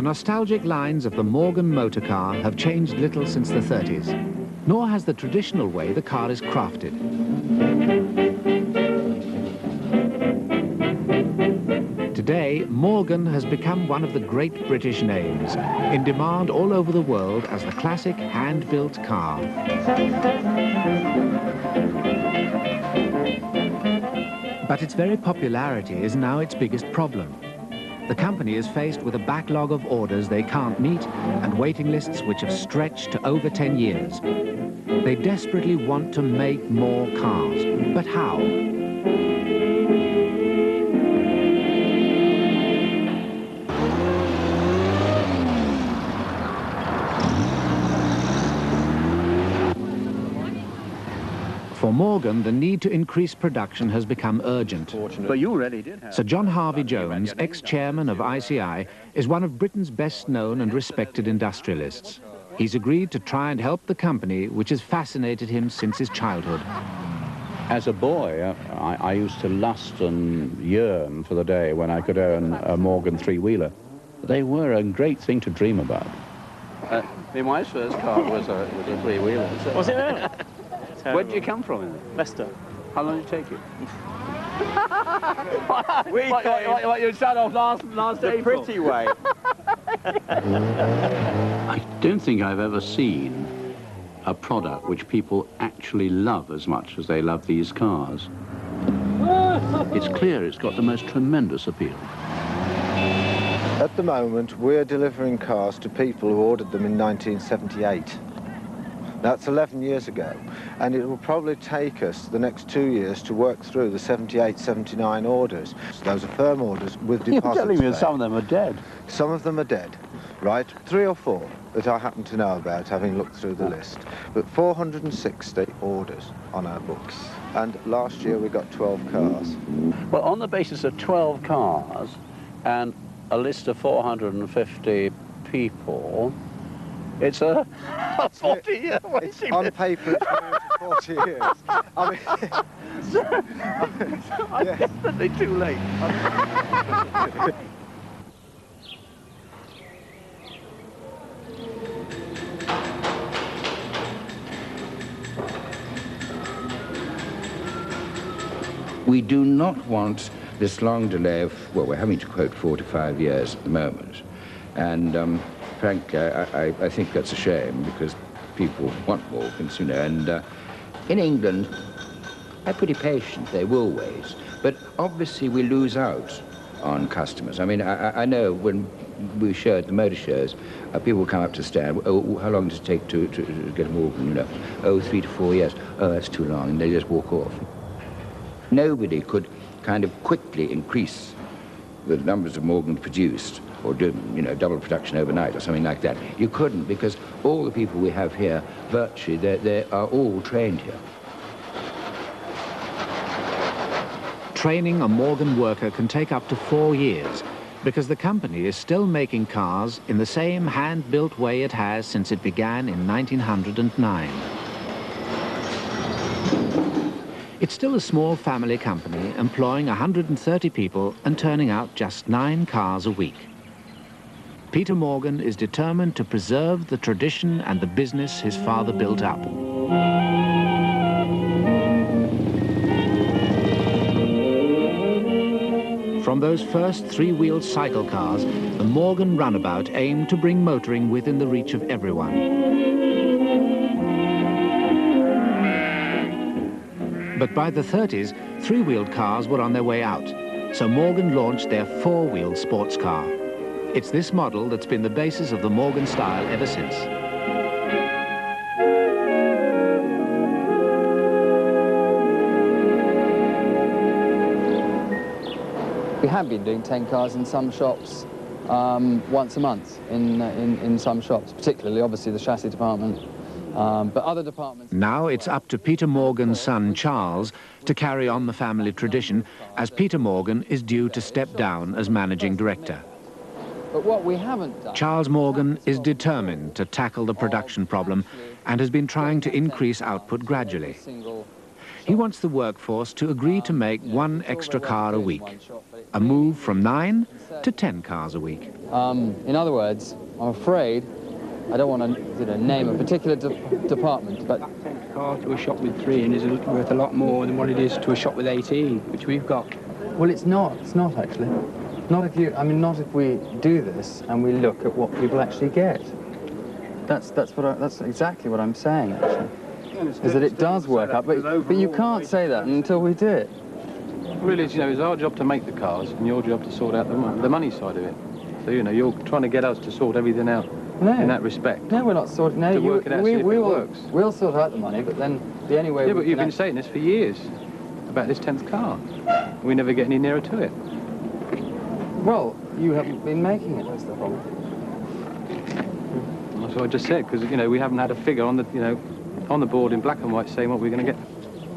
The nostalgic lines of the Morgan motor car have changed little since the 30s, nor has the traditional way the car is crafted. Today, Morgan has become one of the great British names, in demand all over the world as the classic hand-built car. But its very popularity is now its biggest problem. The company is faced with a backlog of orders they can't meet and waiting lists which have stretched to over 10 years. They desperately want to make more cars, but how? For Morgan, the need to increase production has become urgent. But you already did have... Sir John Harvey Jones, ex-chairman of ICI, is one of Britain's best-known and respected industrialists. He's agreed to try and help the company, which has fascinated him since his childhood. As a boy, I used to lust and yearn for the day when I could own a Morgan three-wheeler. They were a great thing to dream about. My wife's first car was a three-wheeler. Was it really? Where did you come from? Leicester. How long did it take you? what you shut off last April? Pretty way. I don't think I've ever seen a product which people actually love as much as they love these cars. It's clear it's got the most tremendous appeal. At the moment, we're delivering cars to people who ordered them in 1978. That's 11 years ago, and it will probably take us the next 2 years to work through the 78, 79 orders. So those are firm orders with deposits. You're telling me that some of them are dead? Some of them are dead, right? 3 or 4 that I happen to know about, having looked through the list. But 460 orders on our books. And last year we got 12 cars. Well, on the basis of 12 cars and a list of 450 people, it's a 40-year waiting list. On paper, it's going to 40 years. I mean, I'm definitely too late. We do not want this long delay of, well, we're having to quote 4 to 5 years at the moment. And frankly, I think that's a shame because people want Morgans, you know, and in England, they're pretty patient, they will wait. But obviously we lose out on customers. I mean, I know when we show at the motor shows, people come up to stand, oh, how long does it take to get a Morgan, you know? Oh, 3 to 4 years. Oh, that's too long, and they just walk off. Nobody could kind of quickly increase the numbers of Morgans produced or do, you know, double production overnight or something like that. You couldn't, because all the people we have here, virtually, they are all trained here. Training a Morgan worker can take up to 4 years, because the company is still making cars in the same hand-built way it has since it began in 1909. It's still a small family company, employing 130 people and turning out just 9 cars a week. Peter Morgan is determined to preserve the tradition and the business his father built up. From those first 3-wheeled cycle cars, the Morgan Runabout aimed to bring motoring within the reach of everyone. But by the 30s, 3-wheeled cars were on their way out, so Morgan launched their 4-wheeled sports car. It's this model that's been the basis of the Morgan style ever since. We have been doing 10 cars in some shops once a month in some shops, particularly, obviously, the chassis department. But other departments... Now it's up to Peter Morgan's son, Charles, to carry on the family tradition, as Peter Morgan is due to step down as managing director. But what we haven't done... Charles Morgan is determined to tackle the production problem and has been trying to increase output gradually. He wants the workforce to agree to make 1 extra car a week, a move from 9 to 10 cars a week. In other words, I'm afraid, I don't want to name a particular department, but... A car to a shop with 3 in is worth a lot more than what it is to a shop with 18, which we've got. Well, it's not actually. Not if we do this and we look at what people actually get. That's exactly what I'm saying, actually. Is that it does work out, but you can't say that until we do it. Really, it's our job to make the cars and your job to sort out the money side of it. So, you're trying to get us to sort everything out in that respect. No, we're not sorting. No, to work it out, see if it works. We'll sort out the money, but then the only way. Yeah, but you've been saying this for years about this 10th car. We never get any nearer to it. Well, you haven't been making it. That's the problem. That's what I just said, because we haven't had a figure on the on the board in black and white saying what we're going to get.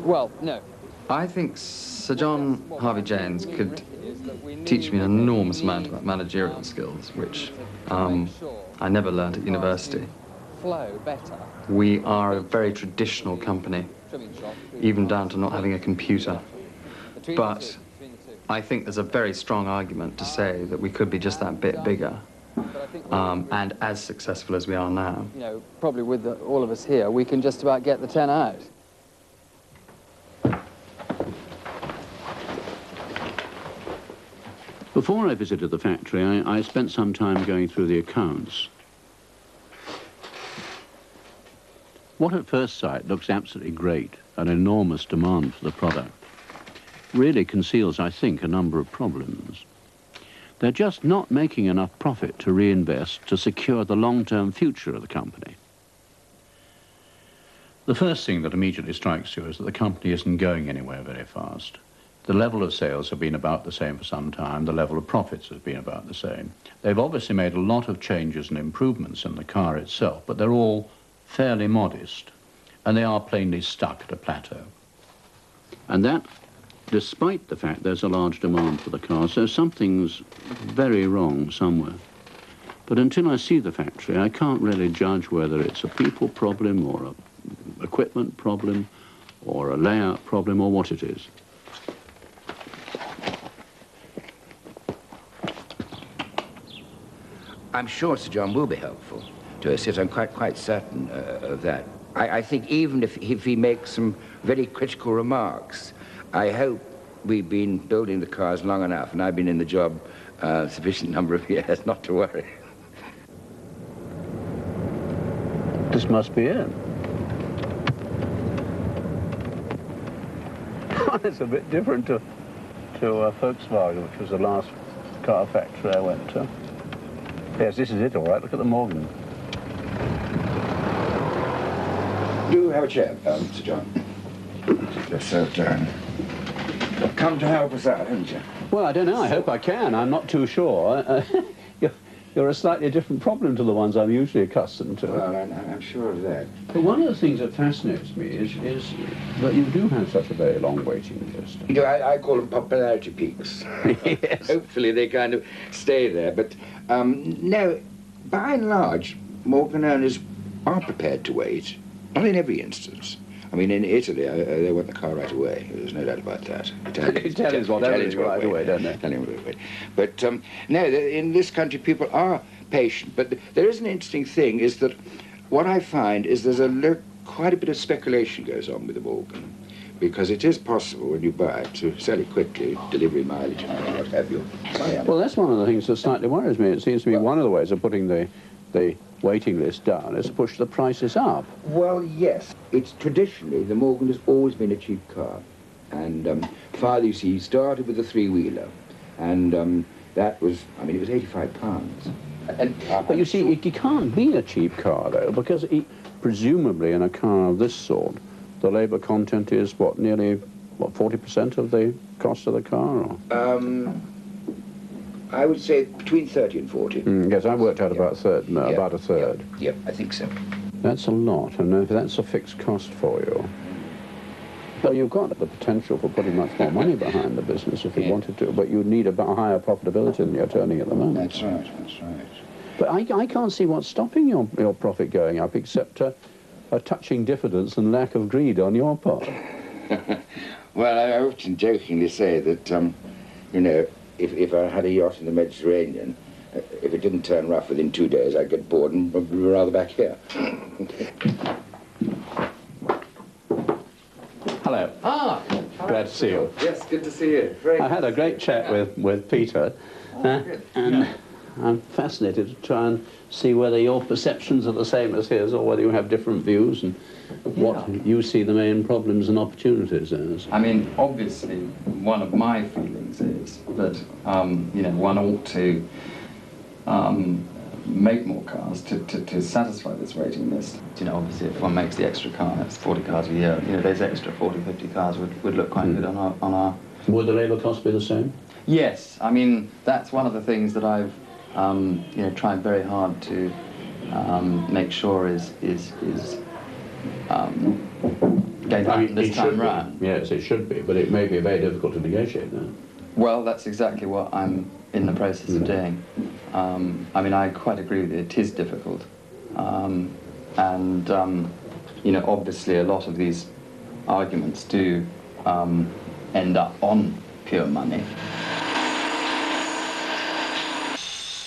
Well, no. I think Sir John Harvey James could teach me an enormous amount about managerial skills, which I never learned at university. We are a very traditional company, even down to not having a computer. But I think there's a very strong argument to say that we could be just that bit bigger and as successful as we are now. Probably with all of us here, we can just about get the 10 out. Before I visited the factory, I spent some time going through the accounts. What at first sight looks absolutely great, an enormous demand for the product, really conceals, I think, a number of problems. They're just not making enough profit to reinvest to secure the long-term future of the company. The first thing that immediately strikes you is that the company isn't going anywhere very fast. The level of sales have been about the same for some time. The level of profits has been about the same. They've obviously made a lot of changes and improvements in the car itself, but they're all fairly modest, and they are plainly stuck at a plateau. And that, despite the fact there's a large demand for the car, so something's very wrong somewhere. But until I see the factory, I can't really judge whether it's a people problem or an equipment problem or a layout problem or what it is. I'm sure Sir John will be helpful to us, yes, I'm quite certain of that. I think even if he makes some very critical remarks, I hope we've been building the cars long enough, and I've been in the job a sufficient number of years not to worry. This must be it. It's a bit different to Volkswagen, which was the last car factory I went to. Yes, this is it, all right. Look at the Morgan. Do have a chair, Sir John. Just so down. Come to help us out, haven't you? Well, I don't know. I hope I can. I'm not too sure. You're a slightly different problem to the ones I'm usually accustomed to. Well, I'm sure of that. But one of the things that fascinates me is that you do have such a very long waiting list. I call them popularity peaks. Yes. Hopefully they kind of stay there. But no, by and large, Morgan owners are prepared to wait. Not in every instance. I mean, in Italy, they want the car right away. There's no doubt about that. Italians want everything right away, don't they? Italians right away. But no, in this country, people are patient. But there is an interesting thing, is that what I find is there's quite a bit of speculation goes on with the Morgan, because it is possible when you buy it to sell it quickly, delivery mileage and what have you. Well, that's one of the things that slightly worries me. It seems to me one of the ways of putting the waiting list down is to push the prices up. Well, yes. It's traditionally, the Morgan has always been a cheap car. And Father, you see, started with a three-wheeler. And that was, I mean, it was £85. But you see, it can't be a cheap car, though, because presumably in a car of this sort, the labour content is, what, nearly, what, 40% of the cost of the car? Or? I would say between 30 and 40. Yes, I worked out about a third. About a third. Yep, I think so. That's a lot, and if that's a fixed cost for you, well, you've got the potential for putting much more money behind the business if you wanted to, but you'd need a higher profitability than you're turning at the moment. That's right, that's right. But I can't see what's stopping your profit going up, except a touching diffidence and lack of greed on your part. Well, I often jokingly say that, you know, if I had a yacht in the Mediterranean, if it didn't turn rough within 2 days, I'd get bored and probably be rather back here. Hello. Ah! Glad to see you. Yes, good to see you. I had a great chat with Peter, and I'm fascinated to try and see whether your perceptions are the same as his, or whether you have different views, and what you see the main problems and opportunities as. I mean, obviously, one of my feelings is that, you know, one ought to make more cars to satisfy this waiting list. You know, obviously, if one makes the extra car, that's 40 cars a year, you know, those extra 40, 50 cars would look quite good on our... Would the labour cost be the same? Yes, I mean, that's one of the things that I've, you know, tried very hard to make sure is going to happen this time round. Yes, it should be, but it may be very difficult to negotiate that. Well, that's exactly what I'm in the process of doing. I mean, I quite agree with you, it is difficult. You know, obviously a lot of these arguments do end up on pure money.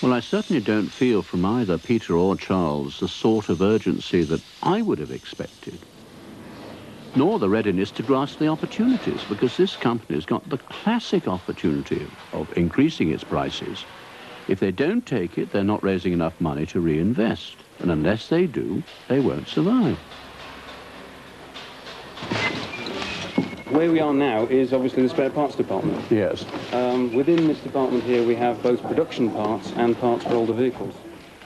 Well, I certainly don't feel from either Peter or Charles the sort of urgency that I would have expected, nor the readiness to grasp the opportunities, because this company's got the classic opportunity of increasing its prices. If they don't take it, they're not raising enough money to reinvest, and unless they do, they won't survive. Where we are now is obviously the spare parts department. Yes. Within this department here we have both production parts and parts for older vehicles.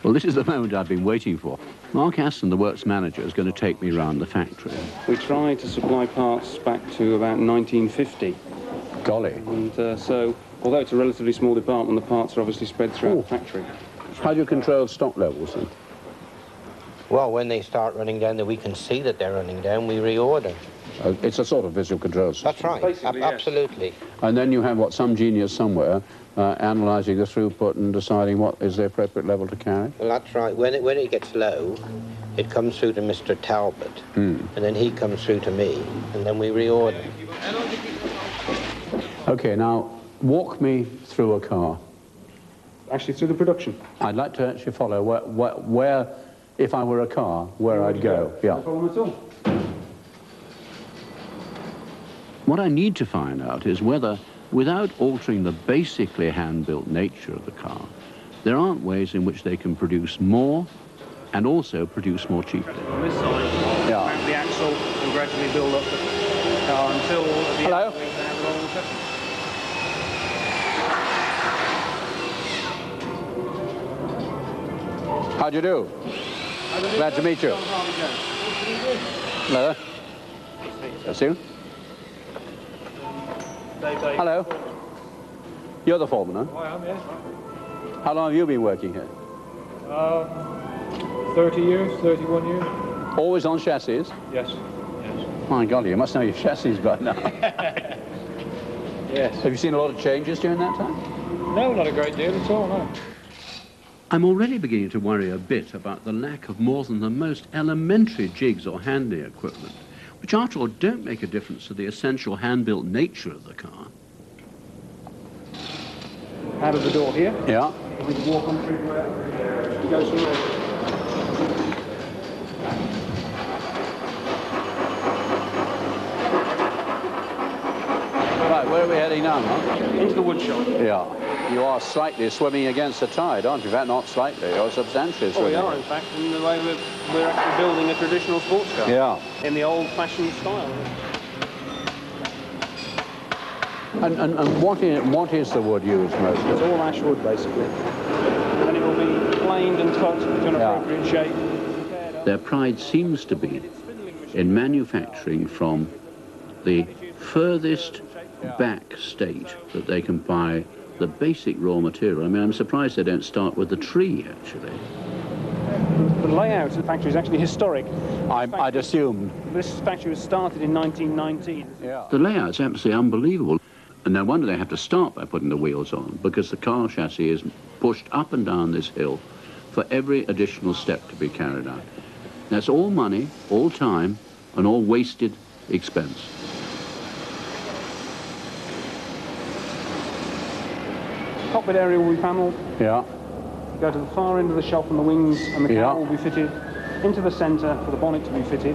Well, this is the moment I've been waiting for. Mark Aston, the works manager, is going to take me around the factory. We try to supply parts back to about 1950. Golly. And so, although it's a relatively small department, the parts are obviously spread throughout the factory. How do you control stock levels then? Well, when they start running down, that we can see that they're running down, we reorder. It's a sort of visual control system. That's right, Yes. absolutely. And then you have, what, some genius somewhere analysing the throughput and deciding what is the appropriate level to carry? Well, that's right. When it gets low, it comes through to Mr. Talbot, and then he comes through to me, and then we reorder. OK, now, walk me through a car. Actually, through the production. I'd like to actually follow where if I were a car, where I'd go. Yeah. No problem at all. What I need to find out is whether, without altering the basically hand-built nature of the car, there aren't ways in which they can produce more and also produce more cheaply. On this side, mount the axle and gradually build up the car until at the end of the week they have a long session. How do you do? Glad to meet you. Hello. That's you. Hello. You're the foreman, huh? I am, yes. How long have you been working here? 30 years, 31 years. Always on chassis? Yes, yes. My golly, you must know your chassis by now. Yes. Have you seen a lot of changes during that time? No, not a great deal at all, no. I'm already beginning to worry a bit about the lack of more than the most elementary jigs or handling equipment, which after all don't make a difference to the essential hand-built nature of the car. Out of the door here. Yeah. We can walk on through where it goes from there. Right, where are we heading now, Mark? Into the wood shop. Yeah. You are slightly swimming against the tide, aren't you? In fact, not slightly, you're substantially swimming. We are, in fact, in the way we're actually building a traditional sports car. Yeah. In the old-fashioned style. And what is the wood used mostly? It's all ash wood, basically. And it will be planed and cut to an appropriate shape. Their pride seems to be in manufacturing from the furthest back state that they can buy the basic raw material. I mean, I'm surprised they don't start with the tree, actually. The layout of the factory is actually historic. I'd assumed. This factory was started in 1919. Yeah. The layout's absolutely unbelievable. And no wonder they have to start by putting the wheels on, because the car chassis is pushed up and down this hill for every additional step to be carried out. That's all money, all time, and all wasted expense. cockpit area will be panelled. Yeah. Go to the far end of the shop and the wings and the cowl will be fitted into the centre for the bonnet to be fitted.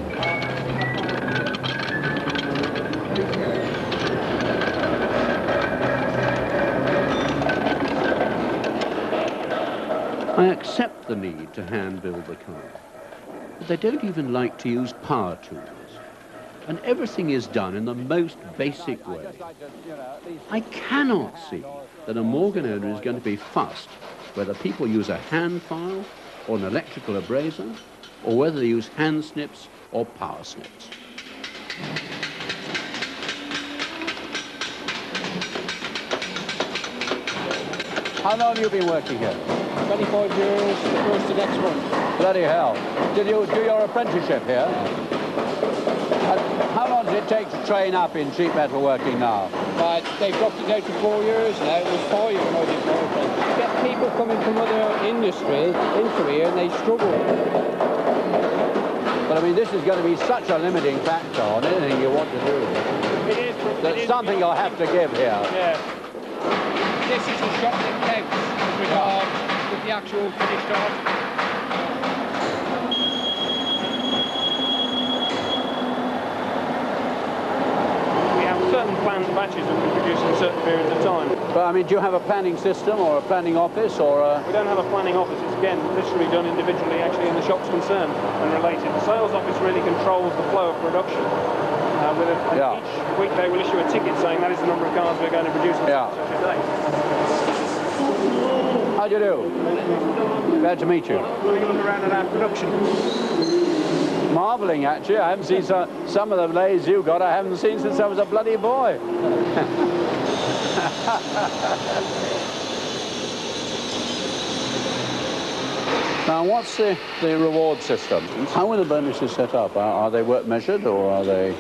I accept the need to hand build the car, but they don't even like to use power tools. And everything is done in the most basic way. I cannot see that a Morgan owner is going to be fussed whether people use a hand file or an electrical abrasive, or whether they use hand snips or power snips. How long have you been working here? 25 years, the first to next one. Bloody hell. Did you do your apprenticeship here? How long does it take to train up in sheet metal working now? But they've dropped it down to 4 years now. It was 5 when I did my apprenticeship. You get people coming from other industries into here and they struggle. But I mean, this is going to be such a limiting factor on anything you want to do. It is. There's something you'll have to give here. Yeah. This is the shop that counts with the actual finished article. Certain planned batches that we produce in certain periods of time. But I mean, do you have a planning system or a planning office or a... We don't have a planning office. It's again literally done individually, actually, in the shop's concerned and related. The sales office really controls the flow of production. Each week they will issue a ticket saying that is the number of cars we're going to produce on such a day. How do you do? Glad to meet you. Having a look around at our production. Marvelling, actually. I haven't seen some of the lathes you got. I haven't seen since I was a bloody boy. Now, what's the reward system? How are the bonuses set up? Are they work measured or are they...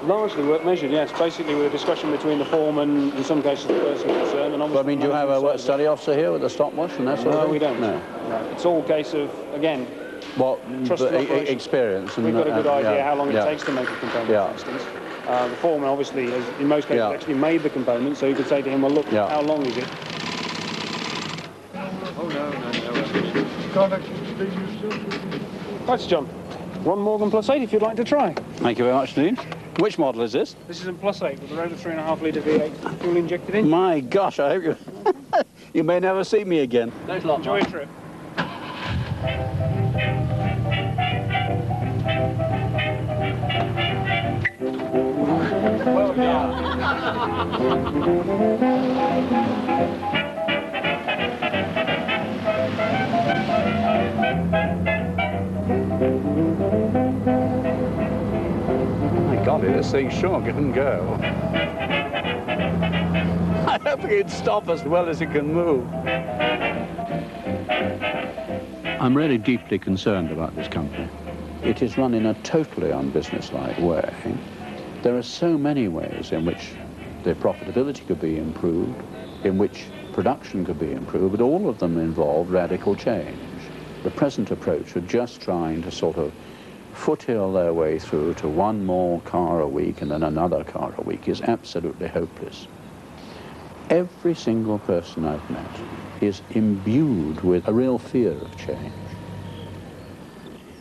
Largely work measured, yes. Basically with a discussion between the foreman, in some cases the person concerned, and obviously... But I mean, do you have a work study officer here with a stopwatch and that sort of thing? No, we don't. No. It's all a case of, again, what experience. And, we've got a good idea how long it takes to make a component, for instance. The foreman obviously has, in most cases, actually made the component, so you could say to him, well, look, how long is it? Oh, no. Right, Sir John. Ron Morgan Plus 8 if you'd like to try. Thank you very much, Dean. Which model is this? This is a Plus 8 with around a 3.5 litre V8 fuel injected in. My gosh, I hope you... you may never see me again. Thanks a lot. Enjoy your trip. Well done. My golly, this thing's sure can go. I hope it'd stop as well as it can move. I'm really deeply concerned about this company. It is run in a totally unbusinesslike way. There are so many ways in which their profitability could be improved, in which production could be improved, but all of them involve radical change. The present approach of just trying to sort of foothill their way through to one more car a week and then another car a week is absolutely hopeless. Every single person I've met is imbued with a real fear of change.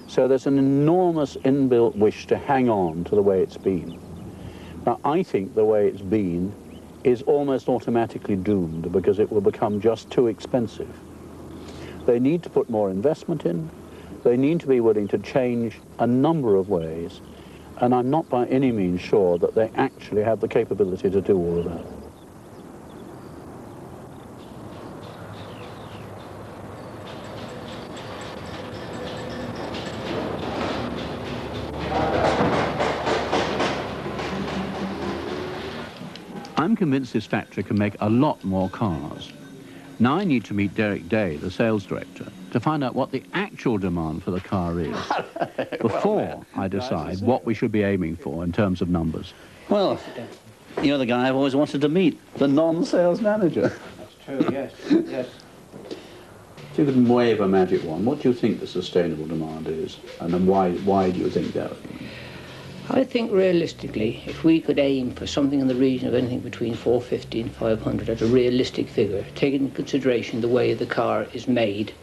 So there's an enormous inbuilt wish to hang on to the way it's been. Now, I think the way it's been is almost automatically doomed because it will become just too expensive. They need to put more investment in. They need to be willing to change a number of ways. And I'm not by any means sure that they actually have the capability to do all of that. I'm convinced this factory can make a lot more cars. Now I need to meet Derek Day, the sales director, to find out what the actual demand for the car is before I decide what we should be aiming for in terms of numbers. Well, you're the guy I've always wanted to meet, the non-sales manager. That's true, yes, yes. If you could wave a magic wand, what do you think the sustainable demand is? And then why do you think that? I think realistically, if we could aim for something in the region of anything between 450 and 500 as a realistic figure, taking into consideration the way the car is made,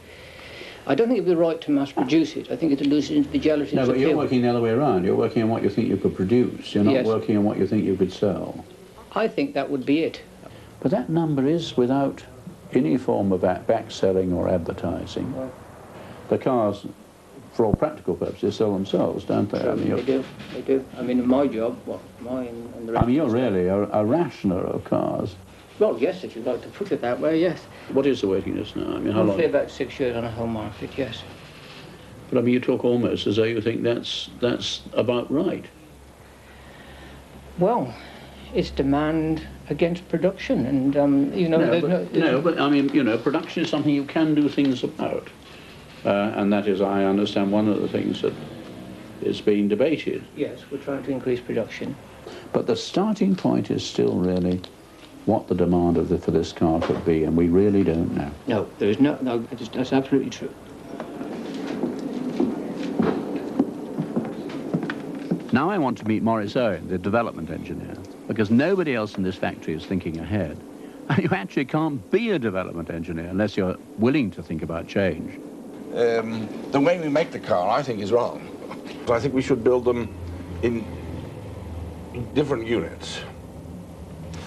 I don't think it'd be right to mass produce it. I think it'd lose individuality. No, but you're working the other way around. You're working on what you think you could produce. You're not working on what you think you could sell. I think that would be it. But that number is without any form of back-selling or advertising. Right. The cars, for all practical purposes, sell themselves, don't they? Sure, I mean, they do. I mean, my job, mine and the rest. I mean, you're really a rationer of cars. Well, yes, if you'd like to put it that way, yes. What is the waiting list now? I mean, how long? Roughly about 6 years on a home market, yes. But I mean, you talk almost as though you think that's about right. Well, it's demand against production, and you know, no, but I mean, you know, production is something you can do things about, and that is, I understand, one of the things that is being debated. Yes, we're trying to increase production. But the starting point is still really what the demand for this car could be, and we really don't know. No, there is no, that's absolutely true. Now I want to meet Maurice Owen, the development engineer, because nobody else in this factory is thinking ahead. And you actually can't be a development engineer unless you're willing to think about change. The way we make the car, I think, is wrong. I think we should build them in different units.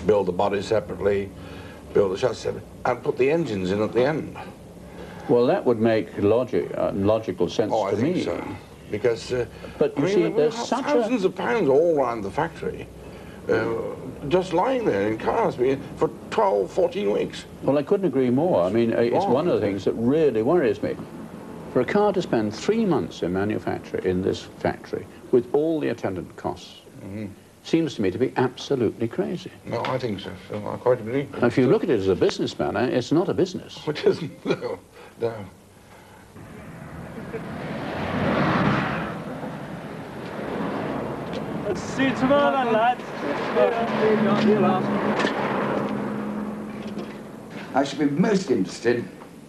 Build the body separately, build the chassis separately, and put the engines in at the end. Well, that would make logical sense to me. Oh, I think so. Because, but you see, there's such thousands of pounds all around the factory, just lying there in cars for 12, 14 weeks. Well, I couldn't agree more. I mean, it's one of the things that really worries me. For a car to spend 3 months in manufacture in this factory with all the attendant costs seems to me to be absolutely crazy. No, I think so. I quite agree. If you look at it as a businessman, it's not a business. Which isn't, no, no. Let's see you tomorrow then, lads. I should be most interested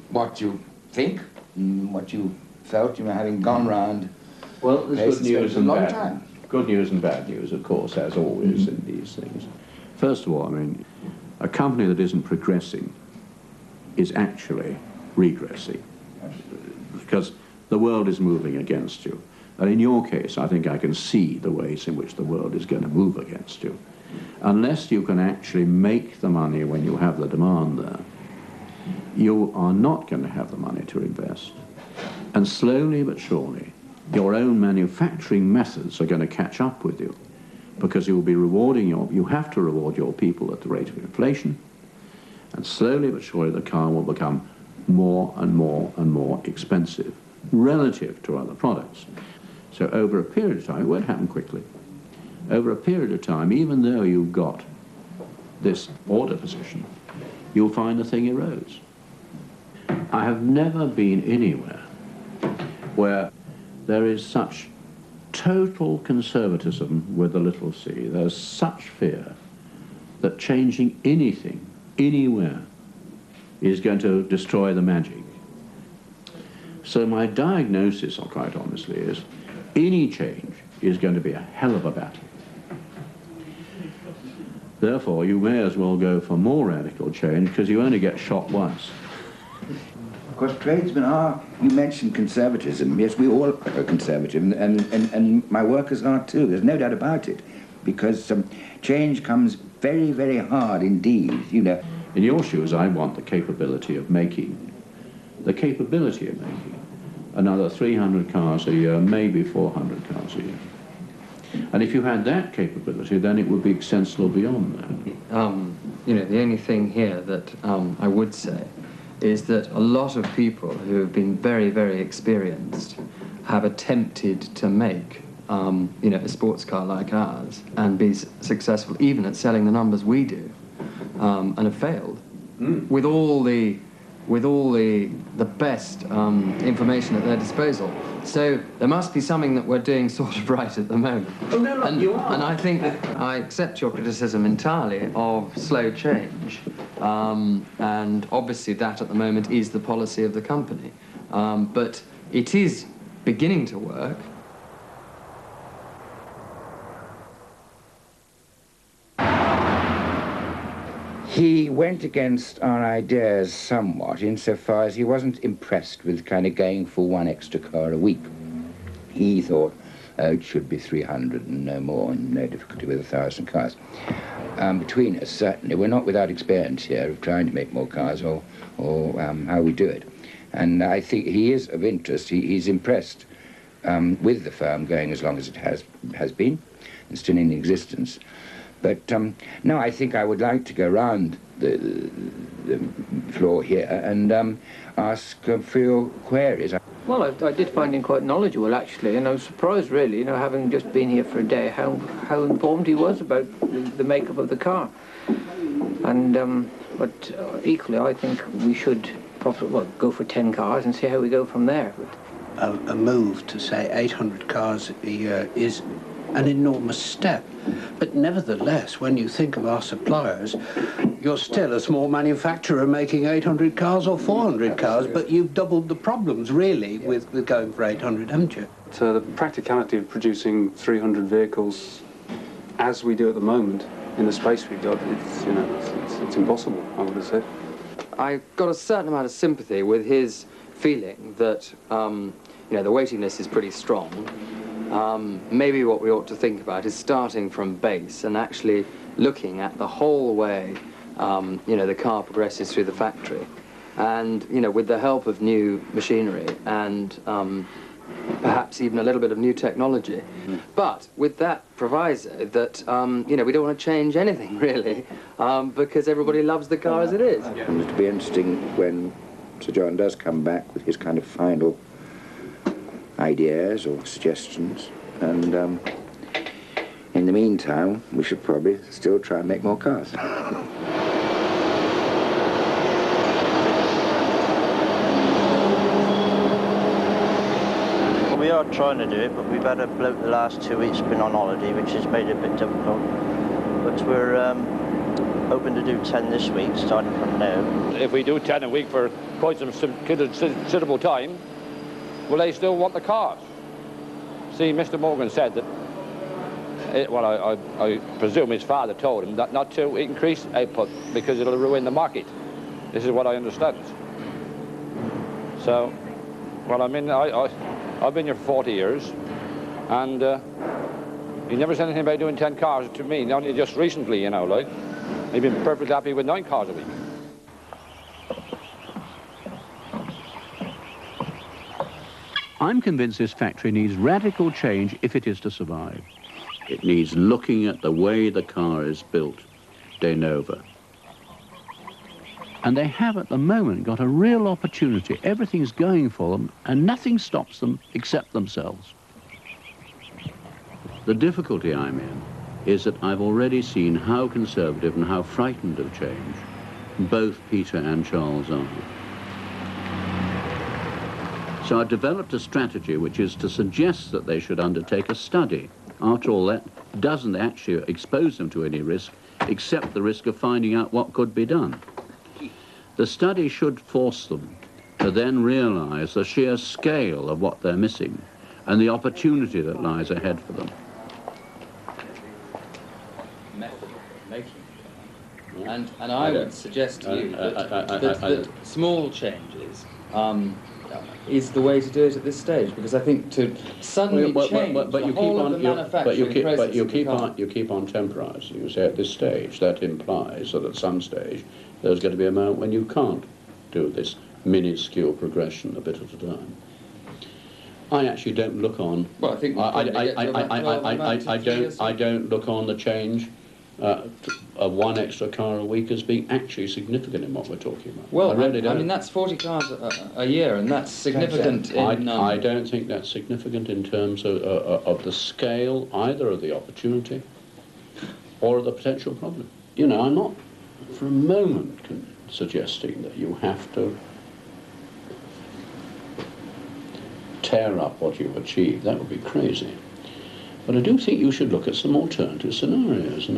what you think, what you felt, you know, having gone round. Well, there's good news and bad. Time. Good news and bad news, of course, as always in these things. First of all, I mean, a company that isn't progressing is actually regressing, because the world is moving against you. And in your case, I think I can see the ways in which the world is going to move against you. Unless you can actually make the money when you have the demand there, you are not going to have the money to invest. And slowly but surely, your own manufacturing methods are going to catch up with you, because you will be rewarding you have to reward your people at the rate of inflation, and slowly but surely the car will become more and more and more expensive relative to other products. So over a period of time, it won't happen quickly. Over a period of time, even though you've got this order position, you'll find the thing erodes. I have never been anywhere where there is such total conservatism with the little c. There's such fear that changing anything, anywhere, is going to destroy the magic. So my diagnosis, quite honestly, is any change is going to be a hell of a battle. Therefore, you may as well go for more radical change, because you only get shot once. Of course, tradesmen are, you mentioned conservatism. Yes, we all are conservative, and my workers are too. There's no doubt about it, because change comes very, very hard indeed, you know. In your shoes, I want the capability of making another 300 cars a year, maybe 400 cars a year. And if you had that capability, then it would be extensible beyond that. You know, the only thing here that I would say is that a lot of people who have been very, very experienced have attempted to make, you know, a sports car like ours and be successful even at selling the numbers we do, and have failed with all the best information at their disposal. So there must be something that we're doing sort of right at the moment. Oh, no, look, you are. And I think I accept your criticism entirely of slow change. And obviously that at the moment is the policy of the company. But it is beginning to work. He went against our ideas somewhat insofar as he wasn't impressed with kind of going for one extra car a week. He thought, oh, it should be 300 and no more, and no difficulty with 1,000 cars. Between us, certainly, we're not without experience here of trying to make more cars or how we do it. And I think he is of interest. He's impressed with the firm going as long as it has been and still in existence. But no, I think I would like to go round the floor here and ask for your queries. Well, I did find him quite knowledgeable, actually, and I was surprised, really, you know, having just been here for a day, how informed he was about the makeup of the car. And but equally, I think we should go for 10 cars and see how we go from there. A move to, say, 800 cars a year is an enormous step. But nevertheless, when you think of our suppliers, you're still a small manufacturer making 800 cars or 400 cars, but you've doubled the problems, really, with going for 800, haven't you? So the practicality of producing 300 vehicles, as we do at the moment, in the space we've got, it's impossible, I would have said. I got a certain amount of sympathy with his feeling that, the waiting list is pretty strong. Maybe what we ought to think about is starting from base and actually looking at the whole way, the car progresses through the factory. And, with the help of new machinery and perhaps even a little bit of new technology. But with that proviso that, we don't want to change anything, really, because everybody loves the car as it is. And it'll be interesting when Sir John does come back with his kind of final ideas or suggestions, and in the meantime we should probably still try and make more cars. Well, we are trying to do it, but we've had a bloke the last 2 weeks been on holiday, which has made it a bit difficult, but we're hoping to do 10 this week, starting from now. If we do 10 a week for quite some considerable time, will they still want the cars? See, Mr. Morgan said that, I presume his father told him that not to increase output because it'll ruin the market. This is what I understand. So, well, I mean, I've been here for 40 years, and he never said anything about doing 10 cars to me, only just recently, like. He's been perfectly happy with 9 cars a week. I'm convinced this factory needs radical change if it is to survive. It needs looking at the way the car is built de novo. And they have at the moment got a real opportunity. Everything's going for them and nothing stops them except themselves. The difficulty I'm in is that I've already seen how conservative and how frightened of change both Peter and Charles are. So I developed a strategy which is to suggest that they should undertake a study. After all, that doesn't actually expose them to any risk, except the risk of finding out what could be done. The study should force them to then realize the sheer scale of what they're missing and the opportunity that lies ahead for them. And I would suggest to you that small changes is the way to do it at this stage, because I think to suddenly change the whole of the manufacturing process you keep on temporizing. You say at this stage, that implies that at some stage there's going to be a moment when you can't do this minuscule progression a bit at a time. I actually don't look on. Well, I think I don't look on the change of 1 extra car a week as being actually significant in what we're talking about. Well, I really don't. I mean, that's 40 cars a year, and that's significant. I don't think that's significant in terms of the scale, either of the opportunity or of the potential problem. I'm not for a moment suggesting that you have to tear up what you've achieved. That would be crazy. But I do think you should look at some alternative scenarios, and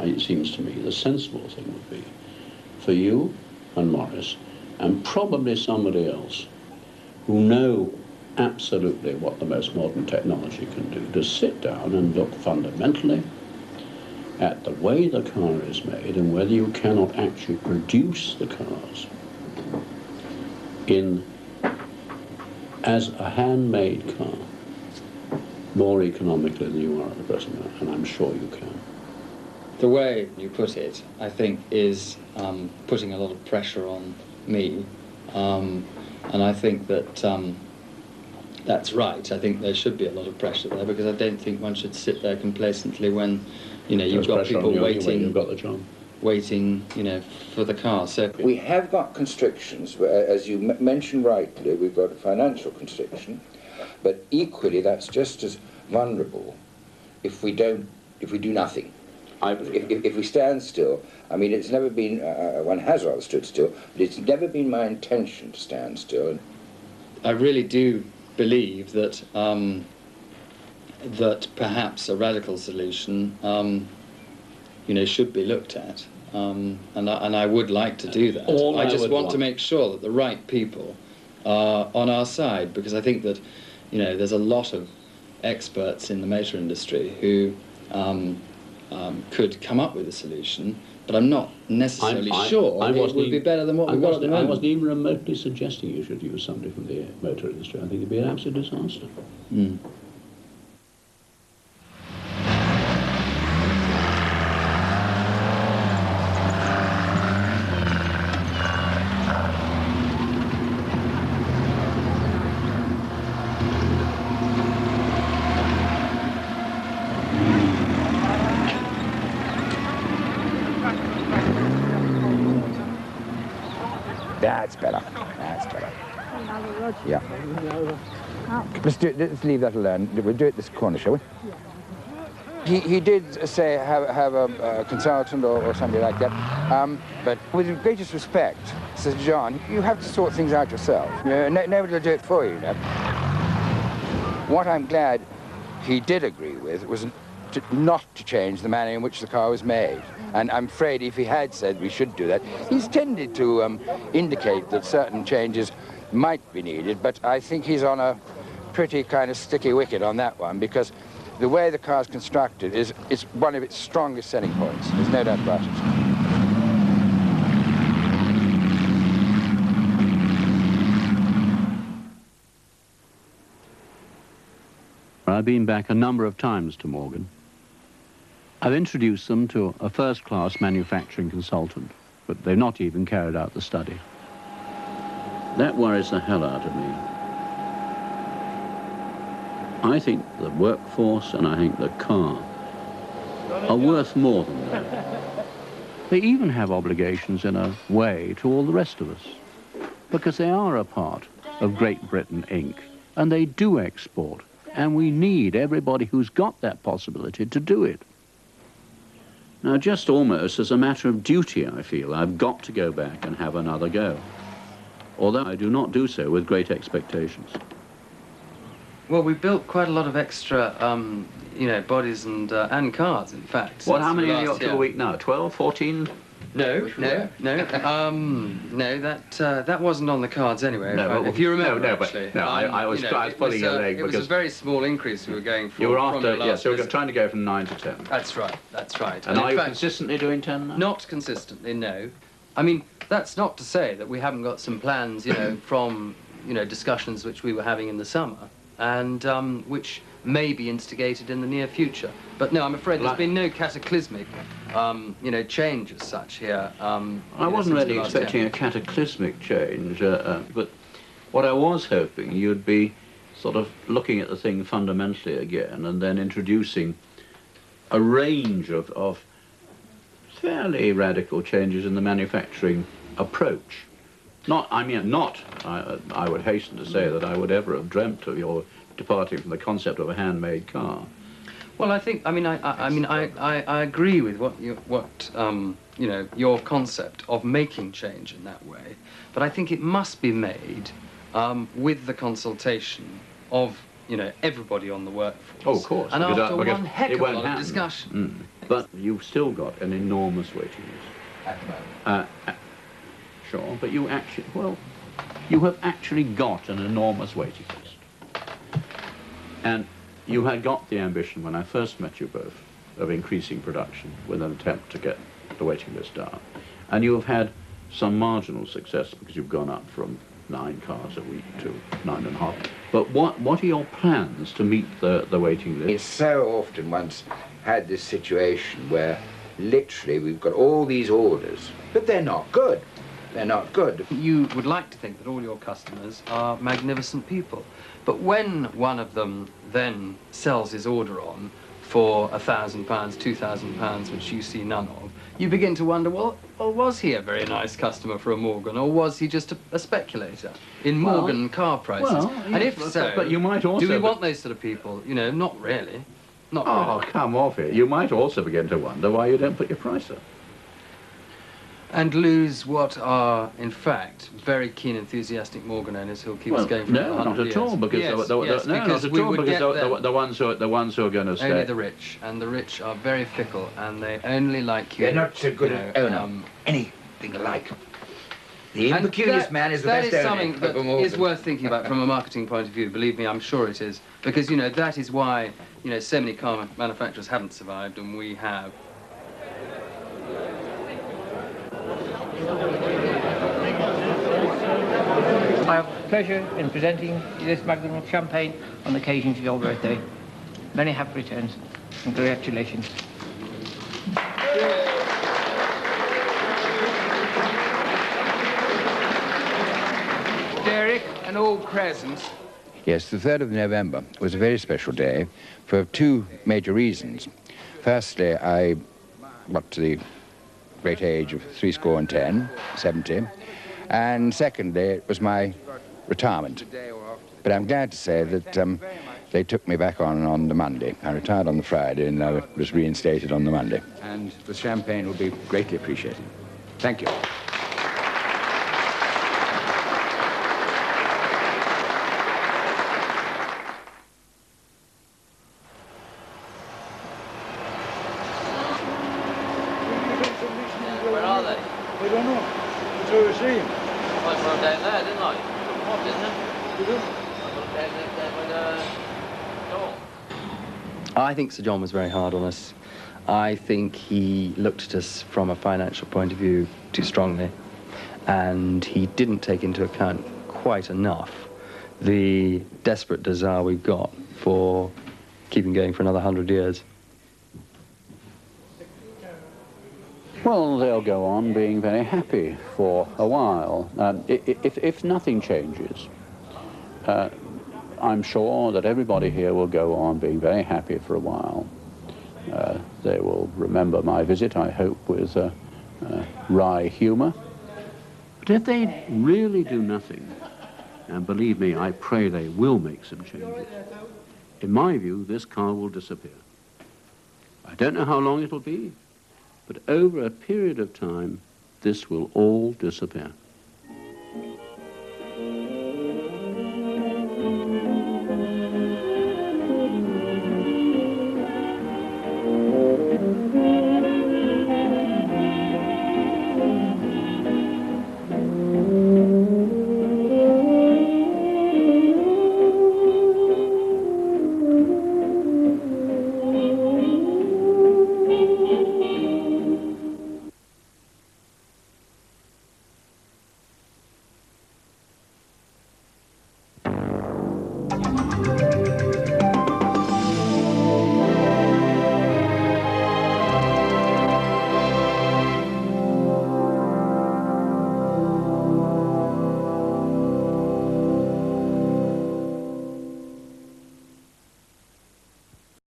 it seems to me the sensible thing would be for you and Morris, and probably somebody else, who know absolutely what the most modern technology can do, to sit down and look fundamentally at the way the car is made and whether you cannot actually produce the cars as a handmade car more economically than you are at the present moment, and I'm sure you can. The way you put it, I think, is putting a lot of pressure on me, and I think that that's right. I think there should be a lot of pressure there, because I don't think one should sit there complacently when, you know, you've got people waiting. You've got the job. Waiting, you know, for the car. So we have got constrictions, as you mentioned rightly. We've got a financial constriction, but equally that's just as vulnerable if we do nothing. If we stand still. I mean, it's never been, one has rather stood still, but it's never been my intention to stand still. I really do believe that that perhaps a radical solution, you know, should be looked at, and I would like to do that. I just want to make sure that the right people are on our side, because I think that, you know, there's a lot of experts in the motor industry who could come up with a solution, but I'm not necessarily sure it would be better than what we've got at the moment. I wasn't even remotely suggesting you should use somebody from the motor industry. I think it'd be an absolute disaster. Mm. That's better. That's better. Yeah. Let's leave that alone. We'll do it this corner, shall we? He did say have a consultant or somebody like that, but with the greatest respect, says John, you have to sort things out yourself. Nobody will do it for you, you know. What I'm glad he did agree with was not to change the manner in which the car was made. And I'm afraid if he had said we should do that, he's tended to indicate that certain changes might be needed, but I think he's on a pretty kind of sticky wicket on that one, because the way the car's constructed is one of its strongest selling points. There's no doubt about it. I've been back a number of times to Morgan. I've introduced them to a first-class manufacturing consultant, but they've not even carried out the study. That worries the hell out of me. I think the workforce and I think the car are worth more than that. They even have obligations in a way to all the rest of us, because they are a part of Great Britain Inc., and they do export, and we need everybody who's got that possibility to do it. Now, just almost as a matter of duty, I feel I've got to go back and have another go, although I do not do so with great expectations. Well, we built quite a lot of extra, you know, bodies and cars, in fact. Well, how many have you got to a week now? 12, 14? No, that wasn't on the cards anyway. No, if you remember, actually. No, I was pulling your leg because it was a very small increase we were going for. You were after, yes, so we were trying to go from 9 to 10. That's right, that's right. And are you consistently doing 10 now? Not consistently, no. I mean, that's not to say that we haven't got some plans, you know, from, you know, discussions which we were having in the summer, and which may be instigated in the near future. But no, I'm afraid there's been no cataclysmic, you know, change as such here. I wasn't really expecting a cataclysmic change, but what I was hoping you'd be sort of looking at the thing fundamentally again and then introducing a range of fairly radical changes in the manufacturing approach. I would hasten to say that I would ever have dreamt of your departing from the concept of a handmade car. Well, I think, I agree with what you know, your concept of making change in that way, but I think it must be made with the consultation of, you know, everybody on the workforce. Oh, of course. And after one heck of a lot of discussion. But you've still got an enormous waiting list. At the moment. Sure, but you have actually got an enormous waiting list. And you had got the ambition when I first met you both of increasing production with an attempt to get the waiting list down. And you have had some marginal success because you've gone up from 9 cars a week to 9.5. But what are your plans to meet the waiting list? It's so often once had this situation where literally we've got all these orders, but they're not good. They're not good. You would like to think that all your customers are magnificent people, but when one of them then sells his order on for £1,000, £2,000, which you see none of, you begin to wonder, well, was he a very nice customer for a Morgan, or was he just a speculator in Morgan car prices? Well, and if so, but you might also, do we want those sort of people? You know, not really. Not really. Come off it. You might also begin to wonder why you don't put your price up. And lose what are, in fact, very keen, enthusiastic Morgan owners who'll keep us going for no, 100 not at years. all, because the ones who are going to stay. Only the rich, and the rich are very fickle, and they only like you. They're not so good at anything alike. The impecunious man is the best owner. That is something that is worth thinking about from a marketing point of view. Believe me, I'm sure it is, because you know that is why so many car manufacturers haven't survived, and we have. I have pleasure in presenting this magnum of champagne on the occasion of your birthday. Many happy returns and congratulations. Derek, an old present. Yes, the 3rd of November was a very special day for 2 major reasons. Firstly, I got to the great age of 70, and secondly, it was my retirement. But I'm glad to say that they took me back on the Monday. I retired on the Friday and I was reinstated on the Monday. And the champagne will be greatly appreciated. Thank you. Where are they? I don't know. It's over sea. I put them down there, didn't I? What, didn't I? You do? I put them down there with John. I think Sir John was very hard on us. I think he looked at us from a financial point of view too strongly, and he didn't take into account quite enough the desperate desire we've got for keeping going for another 100 years. Well, they'll go on being very happy for a while. If nothing changes, I'm sure that everybody here will go on being very happy for a while. They will remember my visit, I hope, with wry humour. But if they really do nothing, and believe me, I pray they will make some changes, in my view, this car will disappear. I don't know how long it'll be, but over a period of time, this will all disappear.